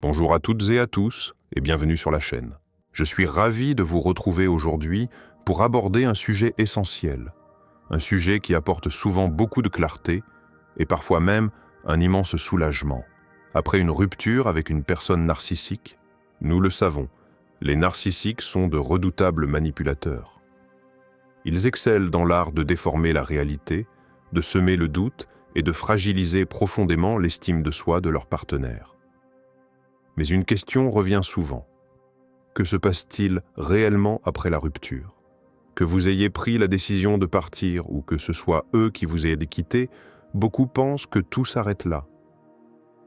Bonjour à toutes et à tous et bienvenue sur la chaîne. Je suis ravi de vous retrouver aujourd'hui pour aborder un sujet essentiel, un sujet qui apporte souvent beaucoup de clarté et parfois même un immense soulagement. Après une rupture avec une personne narcissique, nous le savons, les narcissiques sont de redoutables manipulateurs. Ils excellent dans l'art de déformer la réalité, de semer le doute et de fragiliser profondément l'estime de soi de leur partenaire. Mais une question revient souvent. Que se passe-t-il réellement après la rupture? Que vous ayez pris la décision de partir ou que ce soit eux qui vous aient quitté, beaucoup pensent que tout s'arrête là.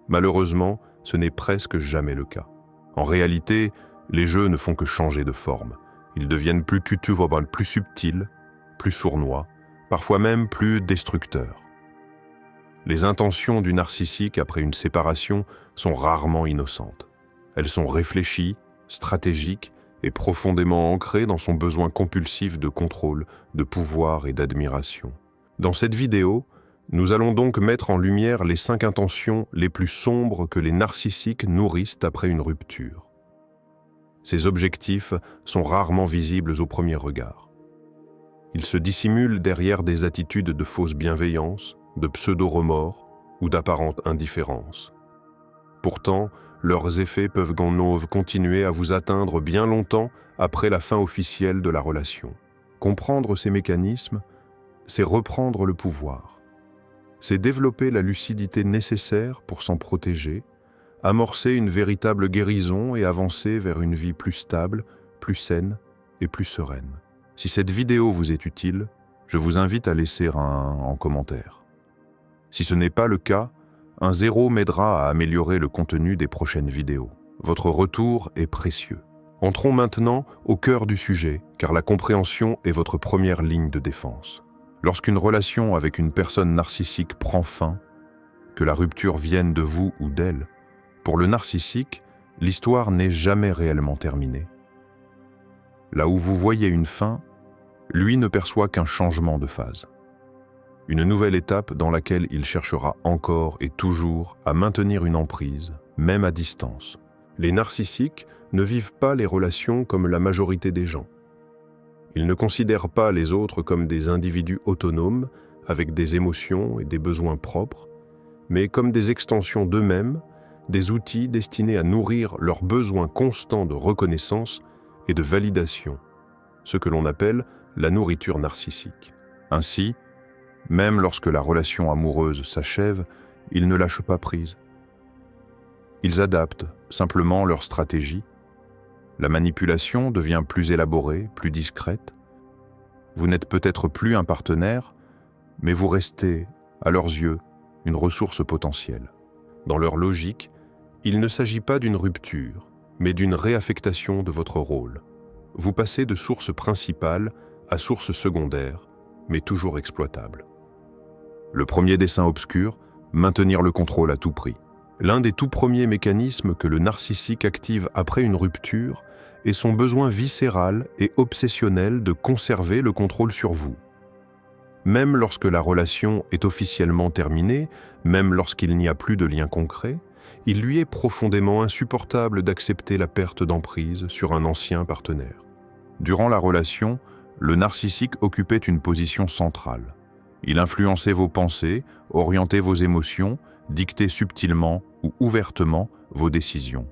Malheureusement, ce n'est presque jamais le cas. En réalité, les jeux ne font que changer de forme. Ils deviennent plus cutus, plus subtils, plus sournois, parfois même plus destructeurs. Les intentions du narcissique après une séparation sont rarement innocentes. Elles sont réfléchies, stratégiques et profondément ancrées dans son besoin compulsif de contrôle, de pouvoir et d'admiration. Dans cette vidéo, nous allons donc mettre en lumière les 5 intentions les plus sombres que les narcissiques nourrissent après une rupture. Ces objectifs sont rarement visibles au premier regard. Ils se dissimulent derrière des attitudes de fausse bienveillance, de pseudo-remords ou d'apparente indifférence. Pourtant, leurs effets peuvent continuer à vous atteindre bien longtemps après la fin officielle de la relation. Comprendre ces mécanismes, c'est reprendre le pouvoir. C'est développer la lucidité nécessaire pour s'en protéger, amorcer une véritable guérison et avancer vers une vie plus stable, plus saine et plus sereine. Si cette vidéo vous est utile, je vous invite à laisser en commentaire. Si ce n'est pas le cas, un 0 m'aidera à améliorer le contenu des prochaines vidéos. Votre retour est précieux. Entrons maintenant au cœur du sujet, car la compréhension est votre première ligne de défense. Lorsqu'une relation avec une personne narcissique prend fin, que la rupture vienne de vous ou d'elle, pour le narcissique, l'histoire n'est jamais réellement terminée. Là où vous voyez une fin, lui ne perçoit qu'un changement de phase. Une nouvelle étape dans laquelle il cherchera encore et toujours à maintenir une emprise, même à distance. Les narcissiques ne vivent pas les relations comme la majorité des gens. Ils ne considèrent pas les autres comme des individus autonomes, avec des émotions et des besoins propres, mais comme des extensions d'eux-mêmes, des outils destinés à nourrir leurs besoins constants de reconnaissance et de validation, ce que l'on appelle la nourriture narcissique. Ainsi, même lorsque la relation amoureuse s'achève, ils ne lâchent pas prise. Ils adaptent simplement leur stratégie. La manipulation devient plus élaborée, plus discrète. Vous n'êtes peut-être plus un partenaire, mais vous restez, à leurs yeux, une ressource potentielle. Dans leur logique, il ne s'agit pas d'une rupture, mais d'une réaffectation de votre rôle. Vous passez de source principale à source secondaire, mais toujours exploitable. Le premier dessein obscur, maintenir le contrôle à tout prix. L'un des tout premiers mécanismes que le narcissique active après une rupture est son besoin viscéral et obsessionnel de conserver le contrôle sur vous. Même lorsque la relation est officiellement terminée, même lorsqu'il n'y a plus de lien concret, il lui est profondément insupportable d'accepter la perte d'emprise sur un ancien partenaire. Durant la relation, le narcissique occupait une position centrale. Il influençait vos pensées, orientait vos émotions, dictait subtilement ou ouvertement vos décisions.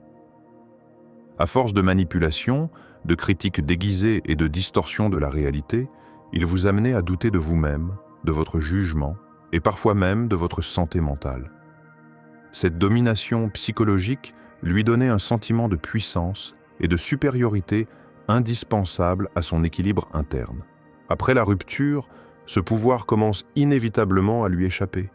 À force de manipulation, de critiques déguisées et de distorsion de la réalité, il vous amenait à douter de vous-même, de votre jugement et parfois même de votre santé mentale. Cette domination psychologique lui donnait un sentiment de puissance et de supériorité indispensable à son équilibre interne. Après la rupture, ce pouvoir commence inévitablement à lui échapper.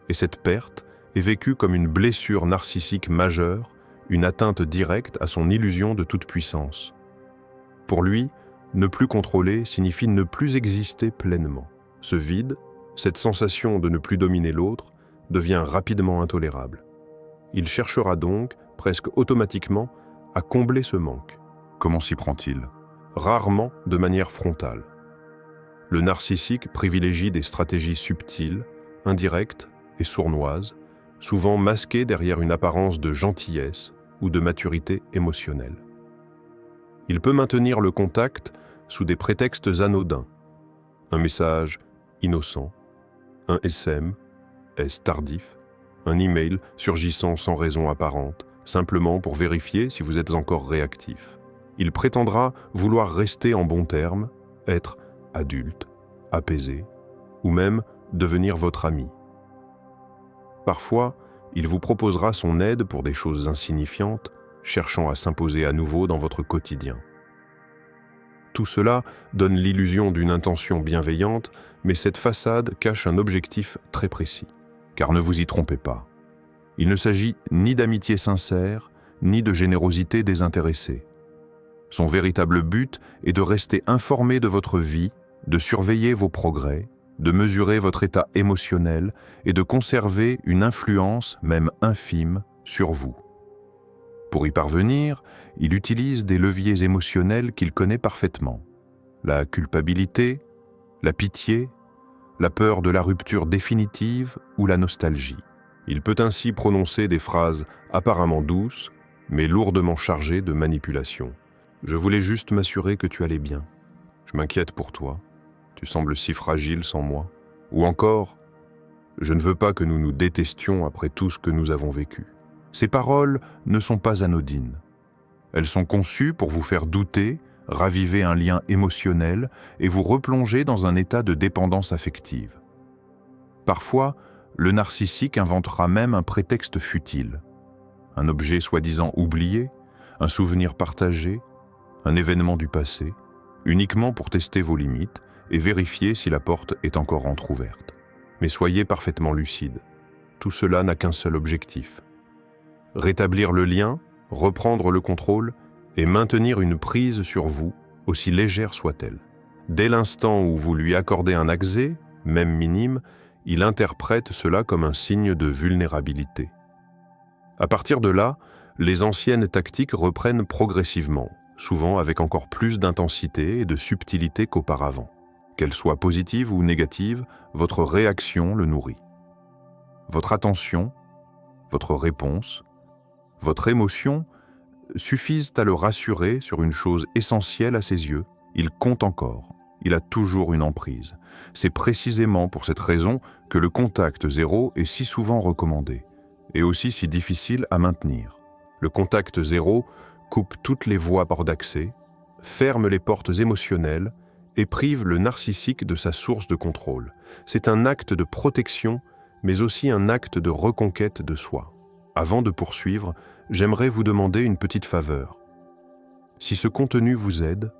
Et cette perte est vécue comme une blessure narcissique majeure, une atteinte directe à son illusion de toute puissance. Pour lui, ne plus contrôler signifie ne plus exister pleinement. Ce vide, cette sensation de ne plus dominer l'autre, devient rapidement intolérable. Il cherchera donc, presque automatiquement, à combler ce manque. Comment s'y prend-il? Rarement de manière frontale. Le narcissique privilégie des stratégies subtiles, indirectes et sournoises, souvent masquées derrière une apparence de gentillesse, ou de maturité émotionnelle. Il peut maintenir le contact sous des prétextes anodins. Un message innocent, un SMS tardif, un email surgissant sans raison apparente, simplement pour vérifier si vous êtes encore réactif. Il prétendra vouloir rester en bons termes, être adulte, apaisé, ou même devenir votre ami. Parfois, il vous proposera son aide pour des choses insignifiantes, cherchant à s'imposer à nouveau dans votre quotidien. Tout cela donne l'illusion d'une intention bienveillante, mais cette façade cache un objectif très précis. Car ne vous y trompez pas. Il ne s'agit ni d'amitié sincère, ni de générosité désintéressée. Son véritable but est de rester informé de votre vie, de surveiller vos progrès, de mesurer votre état émotionnel et de conserver une influence, même infime, sur vous. Pour y parvenir, il utilise des leviers émotionnels qu'il connaît parfaitement. La culpabilité, la pitié, la peur de la rupture définitive ou la nostalgie. Il peut ainsi prononcer des phrases apparemment douces, mais lourdement chargées de manipulation. « Je voulais juste m'assurer que tu allais bien. Je m'inquiète pour toi. Tu sembles si fragile sans moi. » Ou encore, « Je ne veux pas que nous nous détestions après tout ce que nous avons vécu. » Ces paroles ne sont pas anodines. Elles sont conçues pour vous faire douter, raviver un lien émotionnel et vous replonger dans un état de dépendance affective. Parfois, le narcissique inventera même un prétexte futile. Un objet soi-disant oublié, un souvenir partagé, un événement du passé, uniquement pour tester vos limites et vérifier si la porte est encore entr'ouverte. Mais soyez parfaitement lucide. Tout cela n'a qu'un seul objectif. Rétablir le lien, reprendre le contrôle et maintenir une prise sur vous, aussi légère soit-elle. Dès l'instant où vous lui accordez un accès, même minime, il interprète cela comme un signe de vulnérabilité. À partir de là, les anciennes tactiques reprennent progressivement, souvent avec encore plus d'intensité et de subtilité qu'auparavant. Qu'elle soit positive ou négative, votre réaction le nourrit. Votre attention, votre réponse, votre émotion suffisent à le rassurer sur une chose essentielle à ses yeux, il compte encore, il a toujours une emprise. C'est précisément pour cette raison que le contact zéro est si souvent recommandé, et aussi si difficile à maintenir. Le contact zéro coupe toutes les voies d'accès, ferme les portes émotionnelles et prive le narcissique de sa source de contrôle. C'est un acte de protection, mais aussi un acte de reconquête de soi. Avant de poursuivre, j'aimerais vous demander une petite faveur. Si ce contenu vous aide,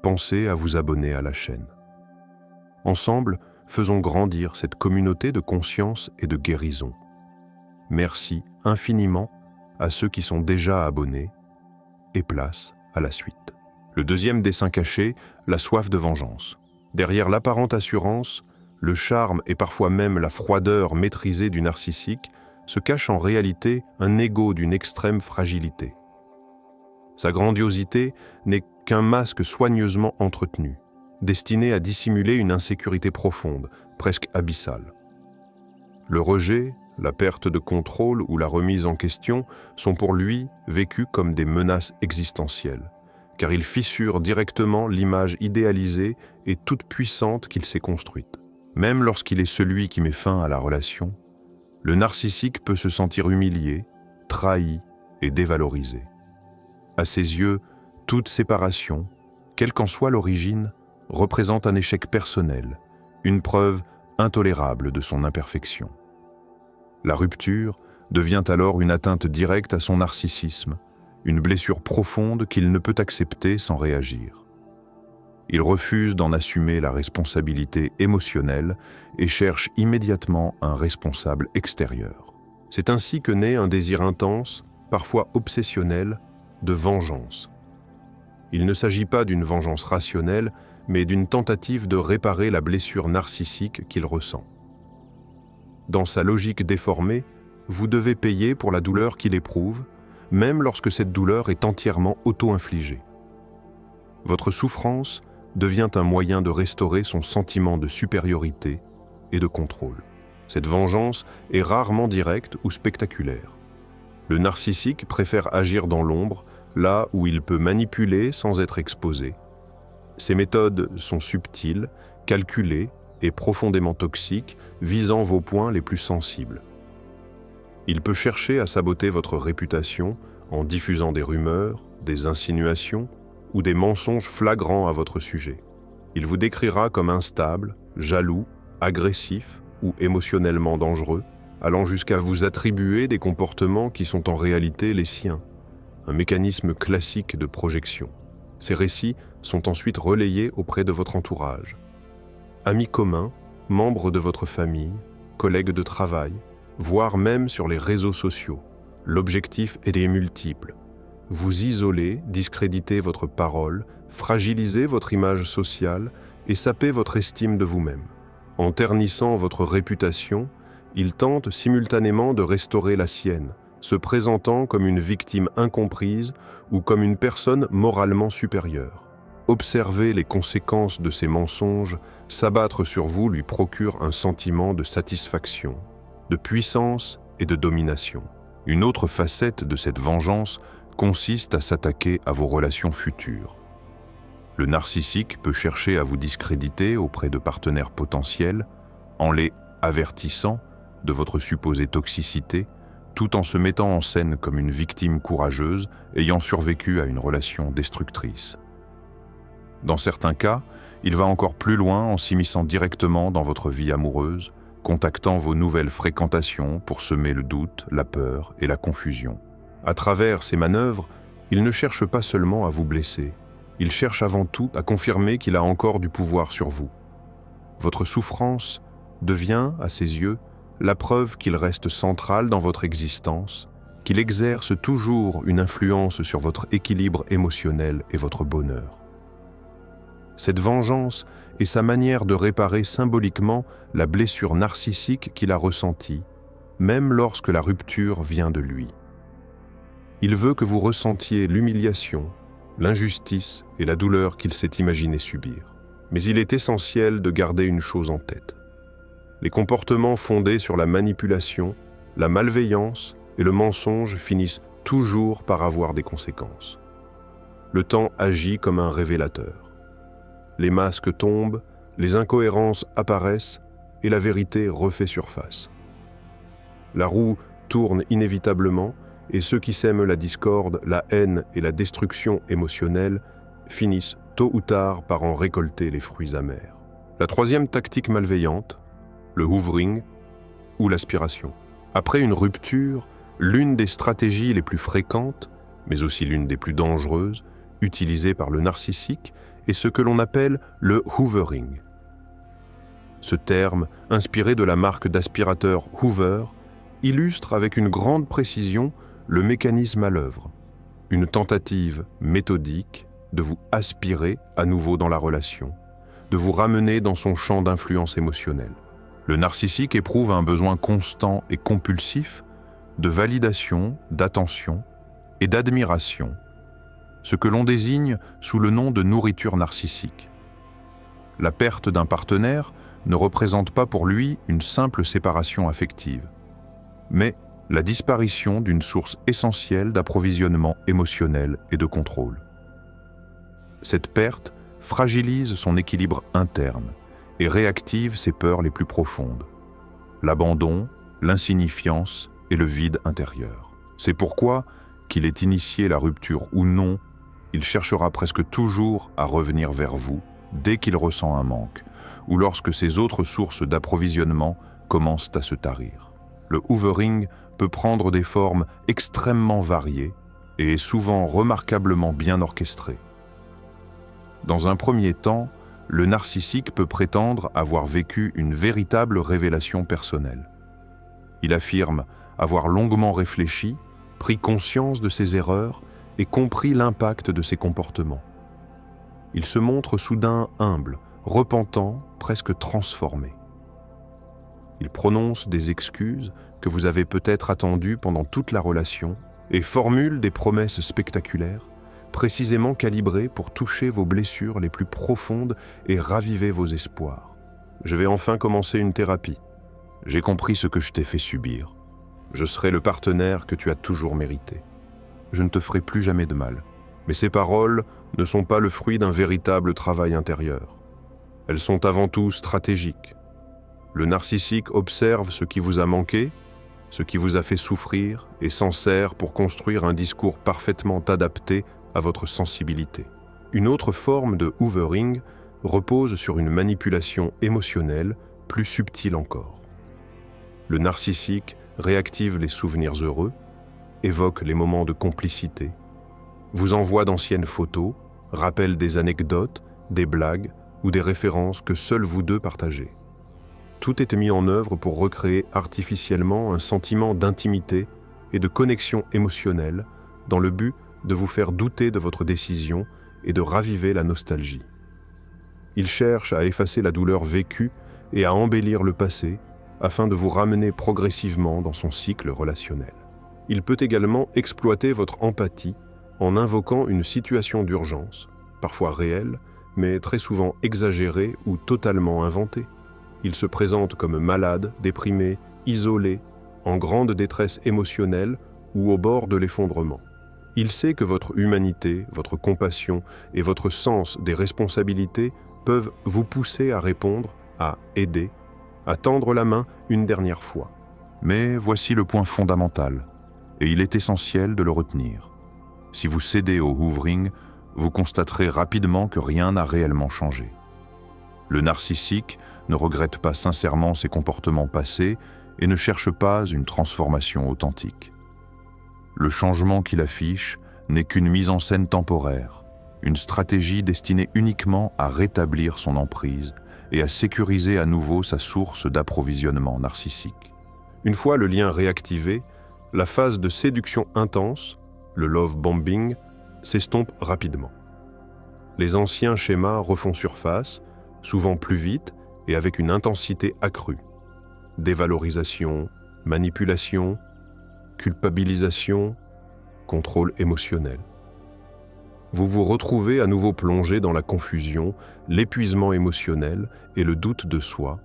pensez à vous abonner à la chaîne. Ensemble, faisons grandir cette communauté de conscience et de guérison. Merci infiniment à ceux qui sont déjà abonnés et place à la suite. Le deuxième dessin caché, la soif de vengeance. Derrière l'apparente assurance, le charme et parfois même la froideur maîtrisée du narcissique se cache en réalité un ego d'une extrême fragilité. Sa grandiosité n'est qu'un masque soigneusement entretenu, destiné à dissimuler une insécurité profonde, presque abyssale. Le rejet, la perte de contrôle ou la remise en question sont pour lui vécus comme des menaces existentielles, car ils fissurent directement l'image idéalisée et toute puissante qu'il s'est construite. Même lorsqu'il est celui qui met fin à la relation, le narcissique peut se sentir humilié, trahi et dévalorisé. À ses yeux, toute séparation, quelle qu'en soit l'origine, représente un échec personnel, une preuve intolérable de son imperfection. La rupture devient alors une atteinte directe à son narcissisme, une blessure profonde qu'il ne peut accepter sans réagir. Il refuse d'en assumer la responsabilité émotionnelle et cherche immédiatement un responsable extérieur. C'est ainsi que naît un désir intense, parfois obsessionnel, de vengeance. Il ne s'agit pas d'une vengeance rationnelle, mais d'une tentative de réparer la blessure narcissique qu'il ressent. Dans sa logique déformée, vous devez payer pour la douleur qu'il éprouve, même lorsque cette douleur est entièrement auto-infligée. Votre souffrance devient un moyen de restaurer son sentiment de supériorité et de contrôle. Cette vengeance est rarement directe ou spectaculaire. Le narcissique préfère agir dans l'ombre, là où il peut manipuler sans être exposé. Ses méthodes sont subtiles, calculées et profondément toxiques, visant vos points les plus sensibles. Il peut chercher à saboter votre réputation en diffusant des rumeurs, des insinuations ou des mensonges flagrants à votre sujet. Il vous décrira comme instable, jaloux, agressif ou émotionnellement dangereux, allant jusqu'à vous attribuer des comportements qui sont en réalité les siens, un mécanisme classique de projection. Ces récits sont ensuite relayés auprès de votre entourage. Amis communs, membres de votre famille, collègues de travail, voire même sur les réseaux sociaux. L'objectif est multiple. Vous isoler, discréditer votre parole, fragiliser votre image sociale et saper votre estime de vous-même. En ternissant votre réputation, il tente simultanément de restaurer la sienne, se présentant comme une victime incomprise ou comme une personne moralement supérieure. Observer les conséquences de ces mensonges, s'abattre sur vous lui procure un sentiment de satisfaction, de puissance et de domination. Une autre facette de cette vengeance consiste à s'attaquer à vos relations futures. Le narcissique peut chercher à vous discréditer auprès de partenaires potentiels en les avertissant de votre supposée toxicité, tout en se mettant en scène comme une victime courageuse ayant survécu à une relation destructrice. Dans certains cas, il va encore plus loin en s'immisçant directement dans votre vie amoureuse, contactant vos nouvelles fréquentations pour semer le doute, la peur et la confusion. À travers ces manœuvres, il ne cherche pas seulement à vous blesser, il cherche avant tout à confirmer qu'il a encore du pouvoir sur vous. Votre souffrance devient, à ses yeux, la preuve qu'il reste central dans votre existence, qu'il exerce toujours une influence sur votre équilibre émotionnel et votre bonheur. Cette vengeance est sa manière de réparer symboliquement la blessure narcissique qu'il a ressentie, même lorsque la rupture vient de lui. Il veut que vous ressentiez l'humiliation, l'injustice et la douleur qu'il s'est imaginé subir. Mais il est essentiel de garder une chose en tête. Les comportements fondés sur la manipulation, la malveillance et le mensonge finissent toujours par avoir des conséquences. Le temps agit comme un révélateur. Les masques tombent, les incohérences apparaissent et la vérité refait surface. La roue tourne inévitablement et ceux qui sèment la discorde, la haine et la destruction émotionnelle finissent tôt ou tard par en récolter les fruits amers. La troisième tactique malveillante, le hoovering ou l'aspiration. Après une rupture, l'une des stratégies les plus fréquentes, mais aussi l'une des plus dangereuses, utilisée par le narcissique, est ce que l'on appelle le hoovering. Ce terme, inspiré de la marque d'aspirateur Hoover, illustre avec une grande précision le mécanisme à l'œuvre, une tentative méthodique de vous aspirer à nouveau dans la relation, de vous ramener dans son champ d'influence émotionnelle. Le narcissique éprouve un besoin constant et compulsif de validation, d'attention et d'admiration, ce que l'on désigne sous le nom de nourriture narcissique. La perte d'un partenaire ne représente pas pour lui une simple séparation affective, mais la disparition d'une source essentielle d'approvisionnement émotionnel et de contrôle. Cette perte fragilise son équilibre interne et réactive ses peurs les plus profondes, l'abandon, l'insignifiance et le vide intérieur. C'est pourquoi, qu'il ait initié la rupture ou non, il cherchera presque toujours à revenir vers vous dès qu'il ressent un manque ou lorsque ses autres sources d'approvisionnement commencent à se tarir. Le hoovering peut prendre des formes extrêmement variées et est souvent remarquablement bien orchestré. Dans un premier temps, le narcissique peut prétendre avoir vécu une véritable révélation personnelle. Il affirme avoir longuement réfléchi, pris conscience de ses erreurs et compris l'impact de ses comportements. Il se montre soudain humble, repentant, presque transformé. Il prononce des excuses que vous avez peut-être attendues pendant toute la relation et formule des promesses spectaculaires, précisément calibrées pour toucher vos blessures les plus profondes et raviver vos espoirs. Je vais enfin commencer une thérapie. J'ai compris ce que je t'ai fait subir. Je serai le partenaire que tu as toujours mérité. Je ne te ferai plus jamais de mal. Mais ces paroles ne sont pas le fruit d'un véritable travail intérieur. Elles sont avant tout stratégiques. Le narcissique observe ce qui vous a manqué, ce qui vous a fait souffrir et s'en sert pour construire un discours parfaitement adapté à votre sensibilité. Une autre forme de hoovering repose sur une manipulation émotionnelle plus subtile encore. Le narcissique réactive les souvenirs heureux, évoque les moments de complicité, vous envoie d'anciennes photos, rappelle des anecdotes, des blagues ou des références que seuls vous deux partagez. Tout est mis en œuvre pour recréer artificiellement un sentiment d'intimité et de connexion émotionnelle dans le but de vous faire douter de votre décision et de raviver la nostalgie. Il cherche à effacer la douleur vécue et à embellir le passé afin de vous ramener progressivement dans son cycle relationnel. Il peut également exploiter votre empathie en invoquant une situation d'urgence, parfois réelle, mais très souvent exagérée ou totalement inventée. Il se présente comme malade, déprimé, isolé, en grande détresse émotionnelle ou au bord de l'effondrement. Il sait que votre humanité, votre compassion et votre sens des responsabilités peuvent vous pousser à répondre, à aider, à tendre la main une dernière fois. Mais voici le point fondamental, et il est essentiel de le retenir. Si vous cédez au hoovering, vous constaterez rapidement que rien n'a réellement changé. Le narcissique ne regrette pas sincèrement ses comportements passés et ne cherche pas une transformation authentique. Le changement qu'il affiche n'est qu'une mise en scène temporaire, une stratégie destinée uniquement à rétablir son emprise et à sécuriser à nouveau sa source d'approvisionnement narcissique. Une fois le lien réactivé, la phase de séduction intense, le love bombing, s'estompe rapidement. Les anciens schémas refont surface, souvent plus vite et avec une intensité accrue. Dévalorisation, manipulation, culpabilisation, contrôle émotionnel. Vous vous retrouvez à nouveau plongé dans la confusion, l'épuisement émotionnel et le doute de soi,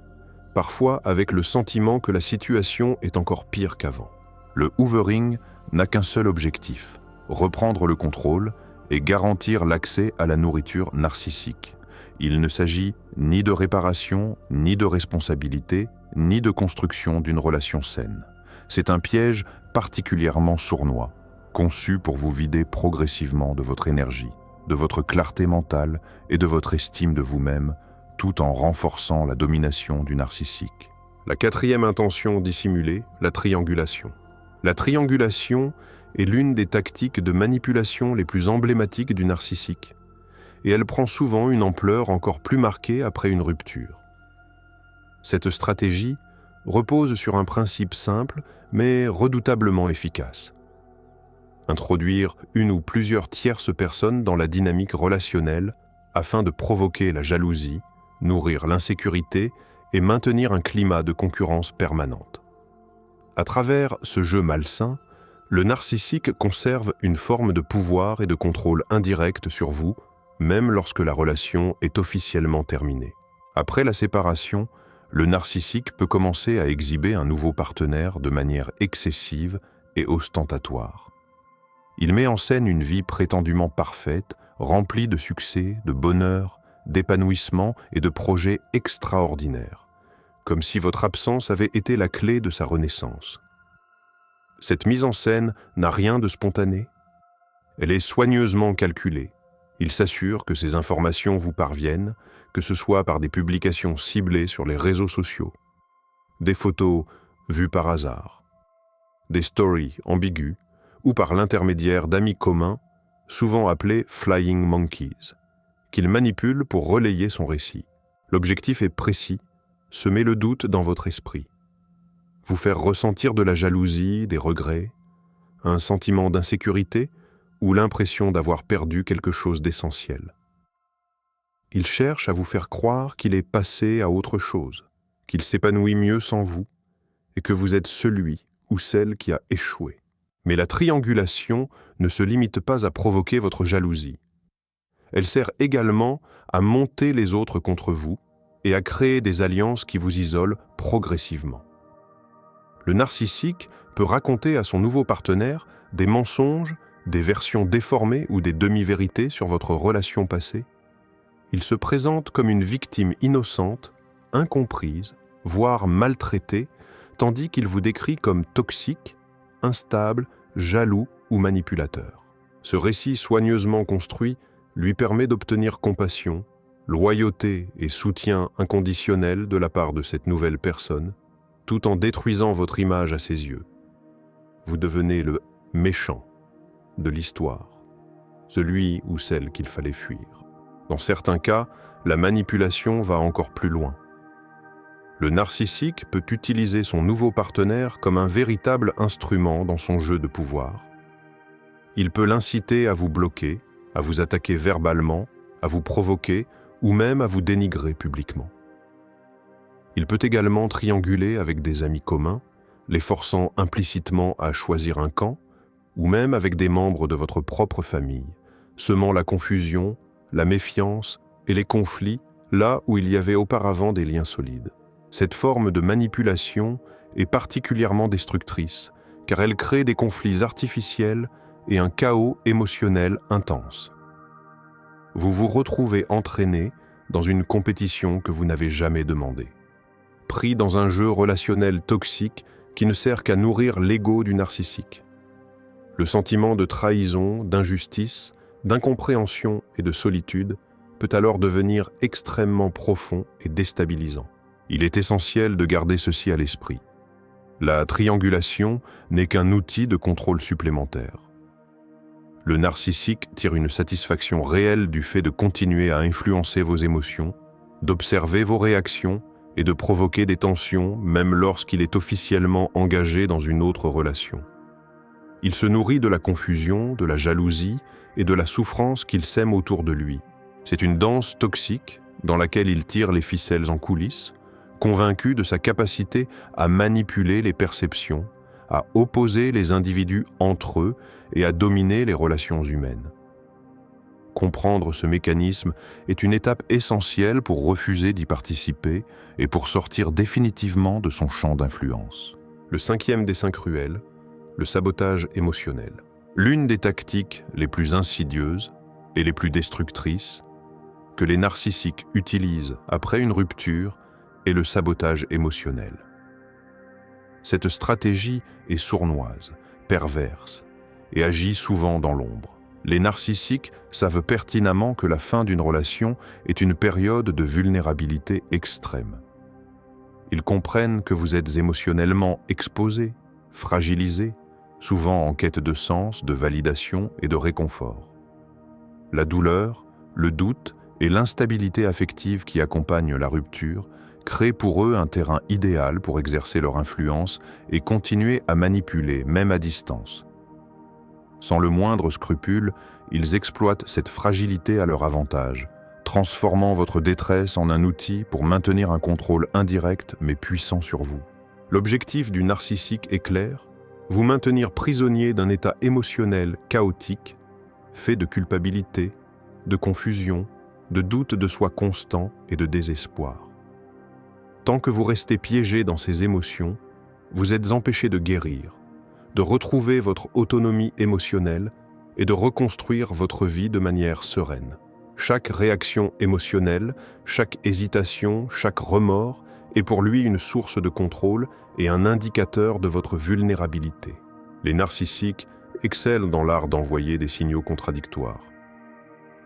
parfois avec le sentiment que la situation est encore pire qu'avant. Le hoovering n'a qu'un seul objectif, reprendre le contrôle et garantir l'accès à la nourriture narcissique. Il ne s'agit ni de réparation, ni de responsabilité, ni de construction d'une relation saine. C'est un piège particulièrement sournois, conçu pour vous vider progressivement de votre énergie, de votre clarté mentale et de votre estime de vous-même, tout en renforçant la domination du narcissique. La quatrième intention dissimulée, la triangulation. La triangulation est l'une des tactiques de manipulation les plus emblématiques du narcissique, et elle prend souvent une ampleur encore plus marquée après une rupture. Cette stratégie repose sur un principe simple, mais redoutablement efficace. Introduire une ou plusieurs tierces personnes dans la dynamique relationnelle afin de provoquer la jalousie, nourrir l'insécurité et maintenir un climat de concurrence permanente. À travers ce jeu malsain, le narcissique conserve une forme de pouvoir et de contrôle indirect sur vous, même lorsque la relation est officiellement terminée. Après la séparation, le narcissique peut commencer à exhiber un nouveau partenaire de manière excessive et ostentatoire. Il met en scène une vie prétendument parfaite, remplie de succès, de bonheur, d'épanouissement et de projets extraordinaires, comme si votre absence avait été la clé de sa renaissance. Cette mise en scène n'a rien de spontané. Elle est soigneusement calculée. Il s'assure que ces informations vous parviennent, que ce soit par des publications ciblées sur les réseaux sociaux, des photos vues par hasard, des stories ambiguës, ou par l'intermédiaire d'amis communs, souvent appelés « flying monkeys », qu'il manipule pour relayer son récit. L'objectif est précis, semer le doute dans votre esprit, vous faire ressentir de la jalousie, des regrets, un sentiment d'insécurité ou l'impression d'avoir perdu quelque chose d'essentiel. Il cherche à vous faire croire qu'il est passé à autre chose, qu'il s'épanouit mieux sans vous et que vous êtes celui ou celle qui a échoué. Mais la triangulation ne se limite pas à provoquer votre jalousie. Elle sert également à monter les autres contre vous et à créer des alliances qui vous isolent progressivement. Le narcissique peut raconter à son nouveau partenaire des mensonges, des versions déformées ou des demi-vérités sur votre relation passée. Il se présente comme une victime innocente, incomprise, voire maltraitée, tandis qu'il vous décrit comme toxique, instable, jaloux ou manipulateur. Ce récit soigneusement construit lui permet d'obtenir compassion, loyauté et soutien inconditionnel de la part de cette nouvelle personne, tout en détruisant votre image à ses yeux. Vous devenez le méchant de l'histoire, celui ou celle qu'il fallait fuir. Dans certains cas, la manipulation va encore plus loin. Le narcissique peut utiliser son nouveau partenaire comme un véritable instrument dans son jeu de pouvoir. Il peut l'inciter à vous bloquer, à vous attaquer verbalement, à vous provoquer ou même à vous dénigrer publiquement. Il peut également trianguler avec des amis communs, les forçant implicitement à choisir un camp, ou même avec des membres de votre propre famille, semant la confusion, la méfiance et les conflits là où il y avait auparavant des liens solides. Cette forme de manipulation est particulièrement destructrice, car elle crée des conflits artificiels et un chaos émotionnel intense. Vous vous retrouvez entraîné dans une compétition que vous n'avez jamais demandée, pris dans un jeu relationnel toxique qui ne sert qu'à nourrir l'ego du narcissique. Le sentiment de trahison, d'injustice, d'incompréhension et de solitude peut alors devenir extrêmement profond et déstabilisant. Il est essentiel de garder ceci à l'esprit. La triangulation n'est qu'un outil de contrôle supplémentaire. Le narcissique tire une satisfaction réelle du fait de continuer à influencer vos émotions, d'observer vos réactions et de provoquer des tensions même lorsqu'il est officiellement engagé dans une autre relation. Il se nourrit de la confusion, de la jalousie et de la souffrance qu'il sème autour de lui. C'est une danse toxique dans laquelle il tire les ficelles en coulisses, convaincu de sa capacité à manipuler les perceptions, à opposer les individus entre eux et à dominer les relations humaines. Comprendre ce mécanisme est une étape essentielle pour refuser d'y participer et pour sortir définitivement de son champ d'influence. Le 5e des 5 ruelles, le sabotage émotionnel. L'une des tactiques les plus insidieuses et les plus destructrices que les narcissiques utilisent après une rupture est le sabotage émotionnel. Cette stratégie est sournoise, perverse et agit souvent dans l'ombre. Les narcissiques savent pertinemment que la fin d'une relation est une période de vulnérabilité extrême. Ils comprennent que vous êtes émotionnellement exposé, fragilisé, souvent en quête de sens, de validation et de réconfort. La douleur, le doute et l'instabilité affective qui accompagnent la rupture créent pour eux un terrain idéal pour exercer leur influence et continuer à manipuler, même à distance. Sans le moindre scrupule, ils exploitent cette fragilité à leur avantage, transformant votre détresse en un outil pour maintenir un contrôle indirect mais puissant sur vous. L'objectif du narcissique est clair, vous maintenir prisonnier d'un état émotionnel chaotique, fait de culpabilité, de confusion, de doute de soi constant et de désespoir. Tant que vous restez piégé dans ces émotions, vous êtes empêché de guérir, de retrouver votre autonomie émotionnelle et de reconstruire votre vie de manière sereine. Chaque réaction émotionnelle, chaque hésitation, chaque remords est pour lui une source de contrôle et un indicateur de votre vulnérabilité. Les narcissiques excellent dans l'art d'envoyer des signaux contradictoires.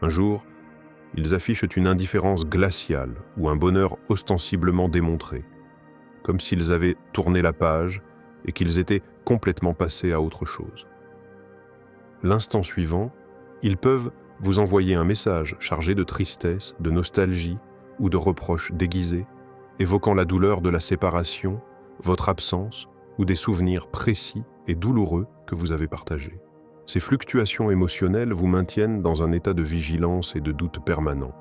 Un jour, ils affichent une indifférence glaciale ou un bonheur ostensiblement démontré, comme s'ils avaient tourné la page et qu'ils étaient complètement passés à autre chose. L'instant suivant, ils peuvent vous envoyer un message chargé de tristesse, de nostalgie ou de reproches déguisés, évoquant la douleur de la séparation, votre absence ou des souvenirs précis et douloureux que vous avez partagés. Ces fluctuations émotionnelles vous maintiennent dans un état de vigilance et de doute permanent,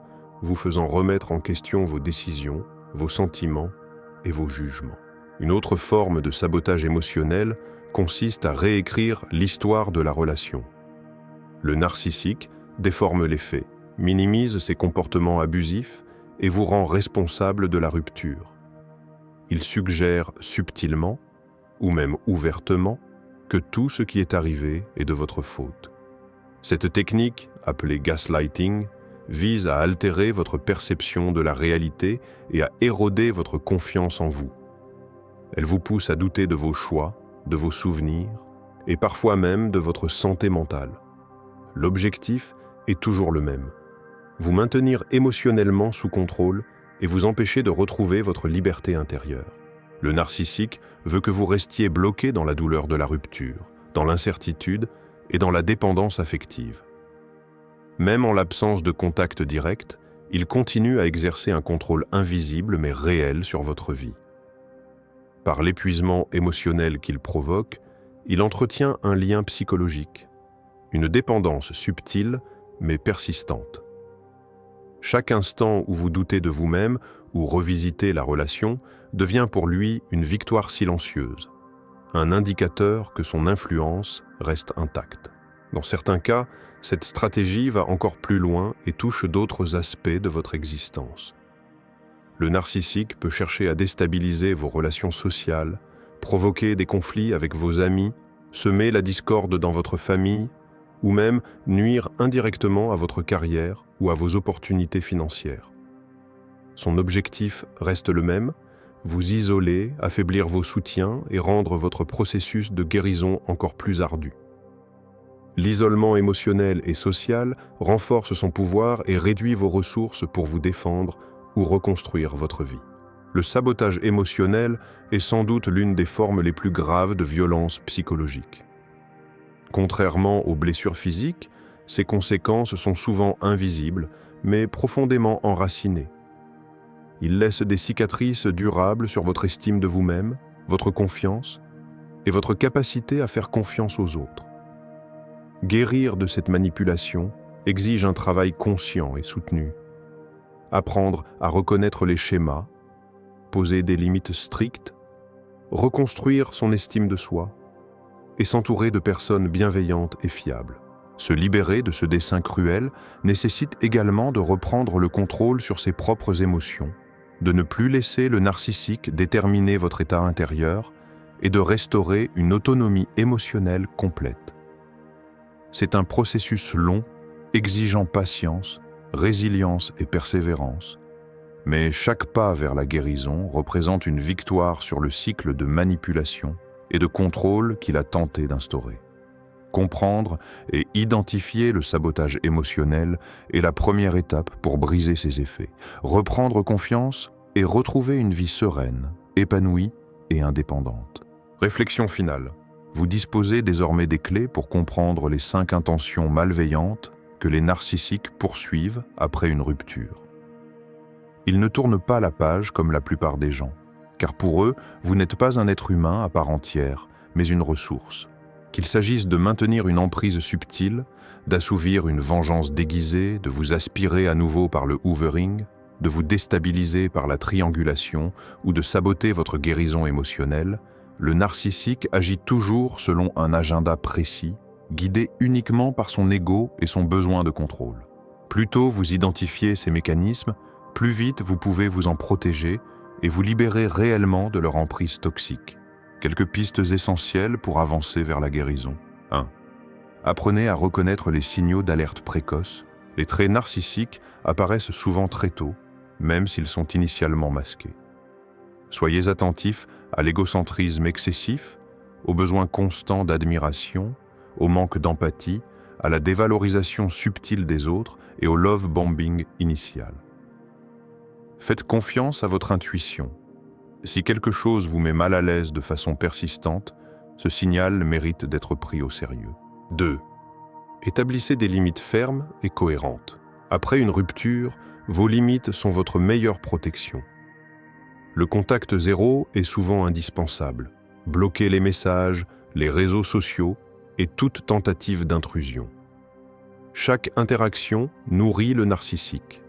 vous faisant remettre en question vos décisions, vos sentiments et vos jugements. Une autre forme de sabotage émotionnel consiste à réécrire l'histoire de la relation. Le narcissique déforme les faits, minimise ses comportements abusifs et vous rend responsable de la rupture. Il suggère subtilement, ou même ouvertement, que tout ce qui est arrivé est de votre faute. Cette technique, appelée gaslighting, vise à altérer votre perception de la réalité et à éroder votre confiance en vous. Elle vous pousse à douter de vos choix, de vos souvenirs et parfois même de votre santé mentale. L'objectif est toujours le même: vous maintenir émotionnellement sous contrôle et vous empêcher de retrouver votre liberté intérieure. Le narcissique veut que vous restiez bloqué dans la douleur de la rupture, dans l'incertitude et dans la dépendance affective. Même en l'absence de contact direct, il continue à exercer un contrôle invisible mais réel sur votre vie. Par l'épuisement émotionnel qu'il provoque, il entretient un lien psychologique, une dépendance subtile mais persistante. Chaque instant où vous doutez de vous-même ou revisitez la relation devient pour lui une victoire silencieuse, un indicateur que son influence reste intacte. Dans certains cas, cette stratégie va encore plus loin et touche d'autres aspects de votre existence. Le narcissique peut chercher à déstabiliser vos relations sociales, provoquer des conflits avec vos amis, semer la discorde dans votre famille, ou même nuire indirectement à votre carrière ou à vos opportunités financières. Son objectif reste le même: vous isoler, affaiblir vos soutiens et rendre votre processus de guérison encore plus ardu. L'isolement émotionnel et social renforce son pouvoir et réduit vos ressources pour vous défendre ou reconstruire votre vie. Le sabotage émotionnel est sans doute l'une des formes les plus graves de violence psychologique. Contrairement aux blessures physiques, ses conséquences sont souvent invisibles, mais profondément enracinées. Il laisse des cicatrices durables sur votre estime de vous-même, votre confiance et votre capacité à faire confiance aux autres. Guérir de cette manipulation exige un travail conscient et soutenu. Apprendre à reconnaître les schémas, poser des limites strictes, reconstruire son estime de soi et s'entourer de personnes bienveillantes et fiables. Se libérer de ce dessein cruel nécessite également de reprendre le contrôle sur ses propres émotions, de ne plus laisser le narcissique déterminer votre état intérieur et de restaurer une autonomie émotionnelle complète. C'est un processus long, exigeant patience, résilience et persévérance. Mais chaque pas vers la guérison représente une victoire sur le cycle de manipulation et de contrôle qu'il a tenté d'instaurer. Comprendre et identifier le sabotage émotionnel est la première étape pour briser ses effets, reprendre confiance et retrouver une vie sereine, épanouie et indépendante. Réflexion finale. Vous disposez désormais des clés pour comprendre les 5 intentions malveillantes que les narcissiques poursuivent après une rupture. Ils ne tournent pas la page comme la plupart des gens, car pour eux, vous n'êtes pas un être humain à part entière, mais une ressource. Qu'il s'agisse de maintenir une emprise subtile, d'assouvir une vengeance déguisée, de vous aspirer à nouveau par le hoovering, de vous déstabiliser par la triangulation ou de saboter votre guérison émotionnelle, le narcissique agit toujours selon un agenda précis, guidé uniquement par son ego et son besoin de contrôle. Plus tôt vous identifiez ces mécanismes, plus vite vous pouvez vous en protéger et vous libérer réellement de leur emprise toxique. Quelques pistes essentielles pour avancer vers la guérison. 1. Apprenez à reconnaître les signaux d'alerte précoce. Les traits narcissiques apparaissent souvent très tôt, même s'ils sont initialement masqués. Soyez attentifs à l'égocentrisme excessif, au besoin constant d'admiration, au manque d'empathie, à la dévalorisation subtile des autres et au love bombing initial. Faites confiance à votre intuition. Si quelque chose vous met mal à l'aise de façon persistante, ce signal mérite d'être pris au sérieux. 2. Établissez des limites fermes et cohérentes. Après une rupture, vos limites sont votre meilleure protection. Le contact zéro est souvent indispensable. Bloquez les messages, les réseaux sociaux et toute tentative d'intrusion. Chaque interaction nourrit le narcissique.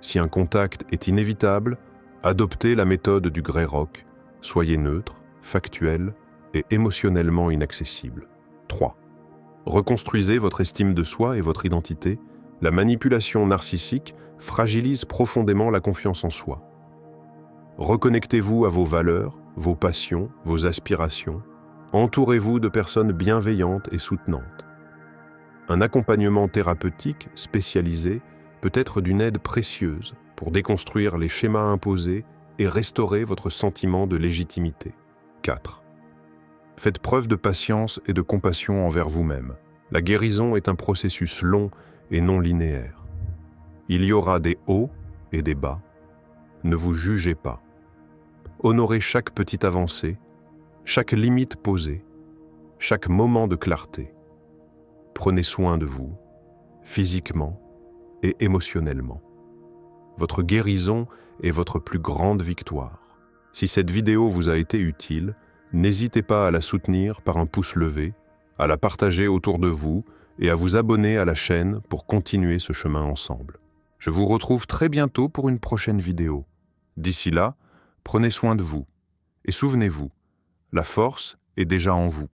Si un contact est inévitable, adoptez la méthode du Grey Rock, soyez neutre, factuel et émotionnellement inaccessible. 3. Reconstruisez votre estime de soi et votre identité. La manipulation narcissique fragilise profondément la confiance en soi. Reconnectez-vous à vos valeurs, vos passions, vos aspirations, entourez-vous de personnes bienveillantes et soutenantes. Un accompagnement thérapeutique spécialisé peut être d'une aide précieuse pour déconstruire les schémas imposés et restaurer votre sentiment de légitimité. 4. Faites preuve de patience et de compassion envers vous-même. La guérison est un processus long et non linéaire. Il y aura des hauts et des bas. Ne vous jugez pas. Honorez chaque petite avancée, chaque limite posée, chaque moment de clarté. Prenez soin de vous, physiquement et émotionnellement. Votre guérison est votre plus grande victoire. Si cette vidéo vous a été utile, n'hésitez pas à la soutenir par un pouce levé, à la partager autour de vous et à vous abonner à la chaîne pour continuer ce chemin ensemble. Je vous retrouve très bientôt pour une prochaine vidéo. D'ici là, prenez soin de vous et souvenez-vous, la force est déjà en vous.